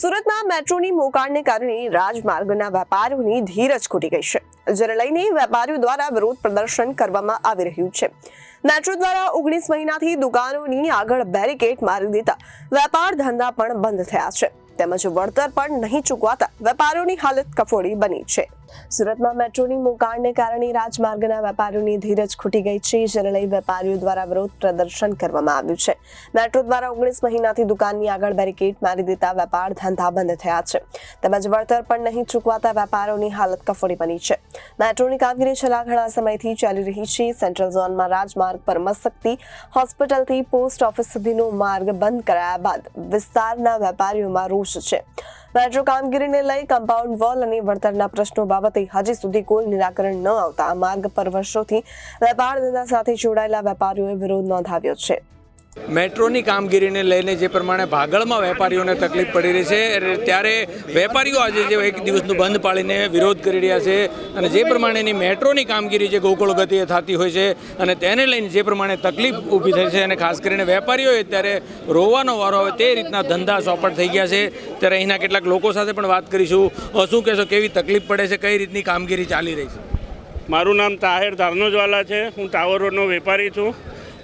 સુરતમાં મેટ્રોની મોકાણને કારણે રાજમાર્ગના વેપારીઓની ધીરજ ખૂટી ગઈ છે, જેને લઈને વેપારીઓ દ્વારા વિરોધ પ્રદર્શન કરવામાં આવી રહ્યું છે। મેટ્રો દ્વારા 19 મહિનાથી દુકાનોની આગળ બેરિકેડ મારી દેતા વેપાર ધંધા પણ બંધ થયા છે, તેમજ વળતર પણ નહીં ચૂકવાતા વેપારીઓની હાલત કફોડી બની છે। સુરતમાં મેટ્રોની મોકાણને કારણે રાજમાર્ગના વેપારીઓની ધીરજ ખૂટી ગઈ છે, જેને લઈ વેપારીઓ દ્વારા વિરોધ પ્રદર્શન કરવામાં આવ્યું છે। મેટ્રો દ્વારા 19 મહિનાથી દુકાનની આગળ બેરિકેડ મારી દેતા વેપાર ધંધા બંધ થયા છે, તેમજ વળતર પણ નહીં ચૂકવાતા વેપારીઓની હાલત કફોડી બની છે। મેટ્રોની કામગીરી છેલ્લા ઘણા સમયથી ચાલી રહી છે। સેન્ટ્રલ ઝોનમાં રાજમાર્ગ પર મસ્કતી હોસ્પિટલથી પોસ્ટ ઓફિસ સુધીનો માર્ગ બંધ કરાયા બાદ વિસ્તારના વેપારીઓમાં રોષ છે। મેટ્રો કામગીરીને લઈ કમ્પાઉન્ડ વોલ અને વળતરના પ્રશ્નો બાબતે હજી સુધી કોઈ નિરાકરણ ન આવતા માર્ગ પર વર્ષોથી વેપાર ધંધા સાથે જોડાયેલા વેપારીઓએ વિરોધ નોંધાવ્યો છે। મેટ્રોની કામગીરીને લઈને જે પ્રમાણે ભાગળમાં વેપારીઓને તકલીફ પડી રહી છે, ત્યારે વેપારીઓ આજે જે એક દિવસનું બંધ પાડીને વિરોધ કરી રહ્યા છે અને જે પ્રમાણેની મેટ્રોની કામગીરી જે ગોકુળ ગતિએ થતી હોય છે અને તેને લઈને જે પ્રમાણે તકલીફ ઊભી થઈ છે અને ખાસ કરીને વેપારીઓએ અત્યારે રોવાનો વારો આવે તે રીતના ધંધા ચોપટ થઈ ગયા છે। ત્યારે અહીંના કેટલાક લોકો સાથે પણ વાત કરીશું। શું કહેશો, કેવી તકલીફ પડે છે, કઈ રીતની કામગીરી ચાલી રહી છે? મારું નામ તાહેર ધારનોજવાલા છે। હું ટાવર રોડનો વેપારી છું।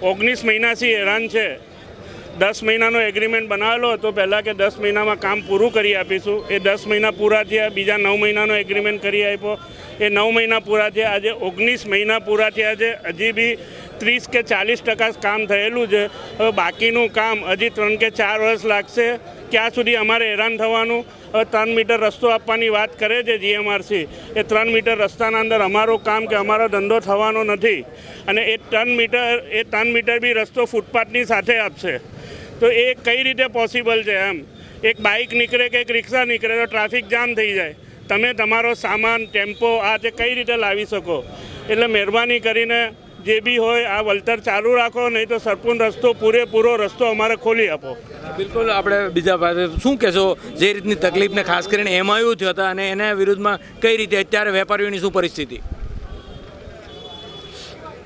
19 મહિનાથી હેરાન છે। 10 મહિનાનો એગ્રીમેન્ટ બનાવેલો હતો પહેલાં કે 10 મહિનામાં કામ પૂરું કરી આપીશું। એ 10 મહિના પૂરા થયા, બીજા 9 મહિનાનો એગ્રીમેન્ટ કરી આપ્યો, એ 9 મહિના પૂરા થયા, આજે 19 મહિના પૂરા થયા છે, હજી બી 30 કે 40% કામ થયેલું છે। હવે બાકીનું કામ હજી 3 કે 4 વર્ષ લાગશે। ક્યાં સુધી અમારે હેરાન થવાનું? હવે 3 મીટર રસ્તો આપવાની વાત કરે છે જીએમઆરસી, એ 3 મીટર રસ્તાના અંદર અમારું કામ કે અમારો ધંધો થવાનો નથી, અને એ 3 મીટર બી રસ્તો ફૂટપાથની સાથે આપશે, તો એ કઈ રીતે પોસિબલ છે? એમ એક બાઇક નીકળે કે એક રિક્ષા નીકળે તો ટ્રાફિક જામ થઈ જાય, તમે તમારો સામાન ટેમ્પો આ તે કઈ રીતે લાવી શકો? એટલે મહેરબાની કરીને જે બી હોય આ વળતર ચાલુ રાખો, નહીં તો સંપૂર્ણ રસ્તો પૂરેપૂરો રસ્તો અમારે ખોલી આપો। બિલકુલ, આપણે બીજા પાસે શું કહેશો, જે રીતની તકલીફને ખાસ કરીને એમાં એવું થયું હતા અને એના વિરુદ્ધમાં કઈ રીતે અત્યારે વેપારીઓની શું પરિસ્થિતિ?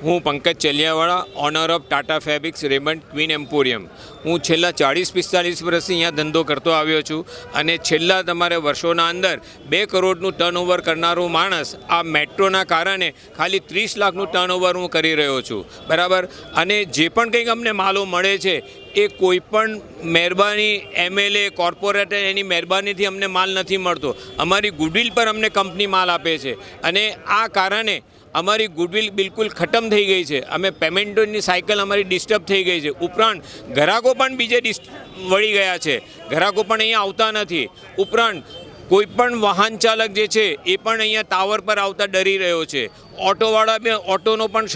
હું Pankaj Chaliyawala, owner of Tata fabrics Raymond queen emporium. હું છેલ્લા 40-45 વર્ષથી અહીંયા ધંધો કરતો આવ્યો છું અને છેલ્લા તમારે વર્ષોના અંદર 2 કરોડનું ટર્નઓવર કરનારું માણસ આ મેટ્રોના કારણે ખાલી 30 લાખનું ટર્નઓવર હું કરી રહ્યો છું, બરાબર। અને જે પણ કંઈક અમને માલો મળે છે એ કોઈ પણ મહેરબાની એમએલએ કોર્પોરેટર એની મહેરબાનીથી અમને માલ નથી મળતો, અમારી ગુડવિલ પર અમને કંપની માલ આપે છે અને આ કારણે અમારી ગુડવિલ બિલકુલ ખતમ થઈ ગઈ છે। અમે પેમેન્ટની સાયકલ અમારી ડિસ્ટર્બ થઈ ગઈ છે, ઉપરાંત ગ્રાહકો પણ બીજે વળી ગયા છે, ગ્રાહકો પણ અહીંયા આવતા નથી। ઉપરાંત કોઈ પણ વાહન ચાલક જે છે એ પણ અહીંયા ટાવર પર આવતા ડરી રહ્યો છે। ઓટોવાળા બી ઓટોનો પણ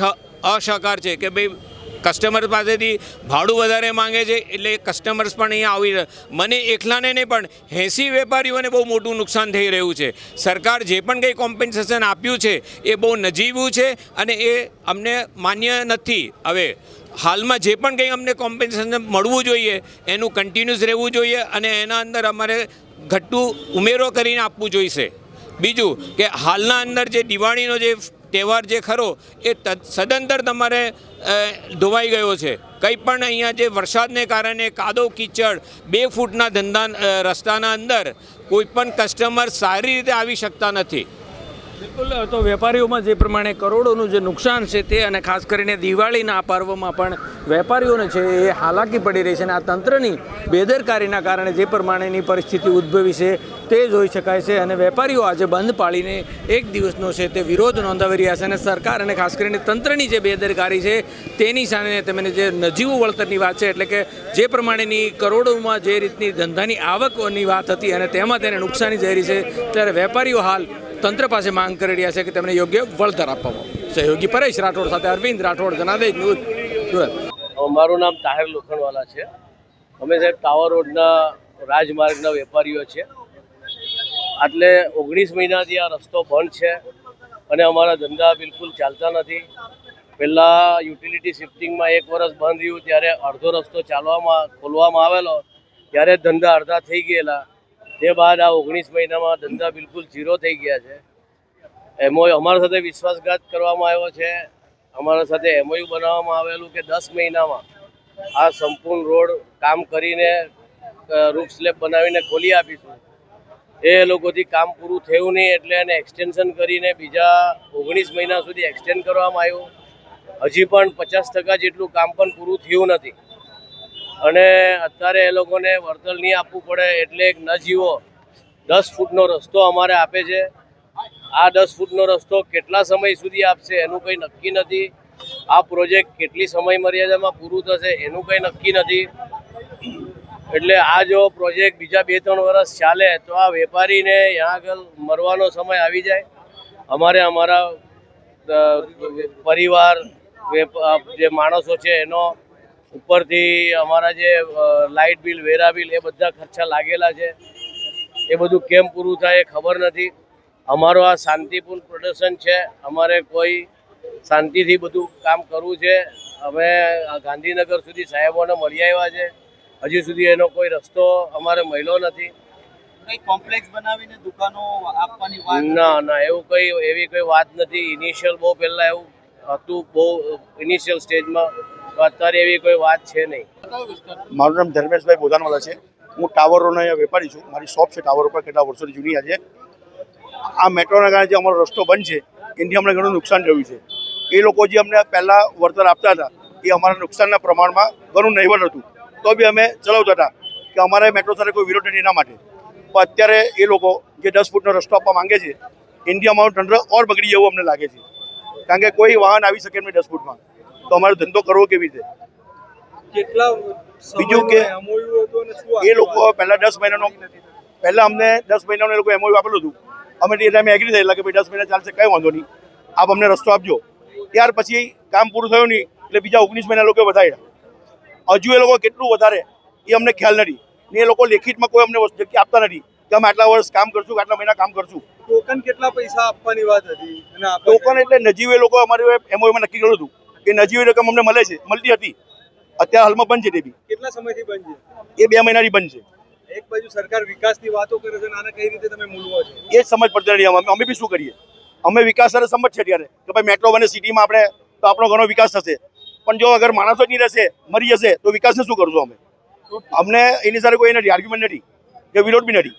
અસહકાર છે કે ભાઈ કસ્ટમર પાસેથી ભાડું વધારે માંગે છે, એટલે કસ્ટમર્સ પણ અહીંયા આવી રહ્યા। મને એકલાને નહીં પણ 80 વેપારીઓને બહુ મોટું નુકસાન થઈ રહ્યું છે। સરકાર જે પણ કંઈ કોમ્પન્સેશન આપ્યું છે એ બહુ નજીવું છે અને એ અમને માન્ય નથી। હવે હાલમાં જે પણ કંઈ અમને કોમ્પન્સેશન મળવું જોઈએ એનું કન્ટિન્યુઅસ રહેવું જોઈએ અને એના અંદર અમારે ઘટતું ઉમેરો કરીને આપવું જોઈશે। બીજું કે હાલના અંદર જે દિવાળીનો જે તહેવાર જે ખરો એ સદંતર તમારે ધોવાઈ ગયો છે। કંઈ પણ અહીંયા જે વરસાદને કારણે કાદવ કીચડ 2 ફૂટના ધંધા રસ્તાના અંદર કોઈ પણ કસ્ટમર સારી રીતે આવી શકતા નથી। બિલકુલ, તો વેપારીઓમાં જે પ્રમાણે કરોડોનું જે નુકસાન છે તે અને ખાસ કરીને દિવાળીના આ પર્વમાં પણ વેપારીઓને છે એ હાલાકી પડી રહી છે અને આ તંત્રની બેદરકારીના કારણે જે પ્રમાણેની પરિસ્થિતિ ઉદ્ભવી છે તે જોઈ શકાય છે અને વેપારીઓ આજે બંધ પાડીને એક દિવસનો છે તે વિરોધ નોંધાવી રહ્યા છે અને સરકાર અને ખાસ કરીને તંત્રની જે બેદરકારી છે તેની સામે તેમને જે નજીવું વળતરની વાત છે, એટલે કે જે પ્રમાણેની કરોડોમાં જે રીતની ધંધાની આવકની વાત હતી અને તેમાં તેને નુકસાની જઈ રહી છે, ત્યારે વેપારીઓ હાલ તંત્ર પાસે માંગ કરી રહ્યા છે કે તેમને યોગ્ય વળતર આપવામાં। સહયોગી પરેશ રાઠોડ સાથે અરવિંદ રાઠોડ, જનાદેશ ન્યૂઝ, સુરત। મારું નામ તાહેર લોખંડવાલા છે। અમે સાહેબ ટાવર રોડના રાજમાર્ગના વેપારીઓ છે। એટલે 19 મહિનાથી આ રસ્તો બંધ છે અને અમારા ધંધા બિલકુલ ચાલતા નથી। પહેલાં યુટિલિટી શિફ્ટિંગમાં 1 વર્ષ બંધ રહ્યું, ત્યારે અડધો રસ્તો ખોલવામાં આવેલો, ત્યારે ધંધા અડધા થઈ ગયેલા। તે બાદ આ 19 મહિનામાં ધંધા બિલકુલ ઝીરો થઈ ગયા છે। અમારા સાથે વિશ્વાસઘાત કરવામાં આવ્યો છે। અમારા સાથે એમઓયુ બનાવવામાં આવેલું કે 10 મહિનામાં આ સંપૂર્ણ રોડ કામ કરીને રૂફ સ્લેબ બનાવીને ખોલી આપીશું. એ લોકોથી કામ પૂરું થયું નહીં એટલે એને એક્સટેન્શન કરીને બીજા 19 મહિના સુધી એક્સટેન્ડ કરવામાં આવ્યું. હજી પણ 50% જેટલું કામ પણ પૂરું થયું નથી અને અત્યારે એ લોકોને વળતર નહીં આપવું પડે એટલે એક નજીવો 10 ફૂટનો રસ્તો અમારે આપે છે. આ 10 ફૂટનો રસ્તો કેટલા સમય સુધી આપશે એનું કંઈ નક્કી નથી. આ પ્રોજેક્ટ કેટલી સમય મર્યાદામાં પૂરું થશે એનું કંઈ નક્કી નથી. એટલે આ જો પ્રોજેક્ટ બીજા 2-3 વર્ષ ચાલે તો આ વેપારીને ત્યાં આગળ મરવાનો સમય આવી જાય. અમારે અમારા પરિવાર જે માણસો છે એનો ઉપરથી અમારા જે લાઇટ બિલ વેરા બિલ એ બધા ખર્ચા લાગેલા છે. એ બધું કેમ પૂરું થાય એ ખબર નથી. અમારો આ શાંતિપૂર્ણ પ્રદર્શન છે. અમારે કોઈ શાંતિથી બધું કામ કરવું છે. અમે ગાંધીનગર સુધી સાહેબોને મળી આવ્યા છે. હજી સુધી એનો કોઈ રસ્તો અમારે મળ્યો નથી. કોમ્પ્લેક્સ બનાવીને દુકાનો આપવાની વાત ના એવી કોઈ વાત નથી. ઇનિશિયલ બહુ પહેલાં એવું હતું, બહુ ઇનિશિયલ સ્ટેજમાં. તો અત્યારે એવી કોઈ વાત છે નહીં. મારું નામ ધર્મેશભાઈ બોધાનવાલા છે. હું ટાવરોનો અહીંયા વેપારી છું. મારી શોપ છે ટાવર ઉપર, કેટલા વર્ષોની જૂની આજે. આ મેટ્રોના કારણે જે અમારો રસ્તો બંધ છે એનાથી અમને ઘણું નુકસાન થયું છે. એ લોકો જે અમને પહેલાં વળતર આપતા હતા એ અમારા નુકસાનના પ્રમાણમાં ઘણું નહીવત હતું, તો બી અમે ચલાવતા હતા કે અમારે મેટ્રો સાથે કોઈ વિરોધ નથી એના માટે. પણ અત્યારે એ લોકો જે 10 ફૂટનો રસ્તો આપવા માંગે છે એનાથી અમારું તંત્ર ઓર બગડી જવું અમને લાગે છે. કારણ કે કોઈ વાહન આવી શકે એમને 10 ફૂટમાં, તો અમારો ધંધો કરવો કેવી રીતે? બીજું કે એ લોકો પહેલાં 10 મહિનાનો અમને 10 મહિનાનું એ લોકો એમઓયુ આપેલું હતું. અમે એ ટાઈમે એગ્રી થયેલા કે ભાઈ 10 મહિના ચાલશે, કંઈ વાંધો નહીં, આપ અમને રસ્તો આપજો. ત્યાર પછી કામ પૂરું થયું નહીં એટલે બીજા 19 મહિના લોકો વધાર્યા. હજુ એ લોકો કેટલું વધારે એ અમને ખ્યાલ નથી ને એ લોકો લેખિતમાં કોઈ અમને જગ્યા આપતા નથી કે અમે આટલા વર્ષ કામ કરશું, આટલા મહિના કામ કરશું. ટોકન કેટલા પૈસા આપવાની વાત હતી? ટોકન એટલે નજીવી એ લોકો અમારે એમઓયુમાં નક્કી કર્યું હતું કે નજીવી રકમ અમને મળે છે, મળતી હતી. અત્યારે હાલમાં બંધ છે. તે બી કેટલા સમયથી બંધ છે? એ 2 મહિનાથી બંધ છે. એક બાજુ સરકાર વિકાસની વાતો કરે છે, આને કઈ રીતે તમે મૂલવો છો? એ જ સમજ પડતી નથી. અમે બી શું કરીએ? અમે વિકાસ સાથે સમજ છે ત્યારે કે ભાઈ મેટ્રો બને સિટીમાં આપણે તો આપણો ઘણો વિકાસ થશે. પણ જો અગર માણસો જ નહીં રહેશે, મરી જશે, તો વિકાસને શું કરશું અમે? અમને એની સાથે કોઈ નથી, આર્ગ્યુમેન્ટ નથી કે વિરોધ બી નથી.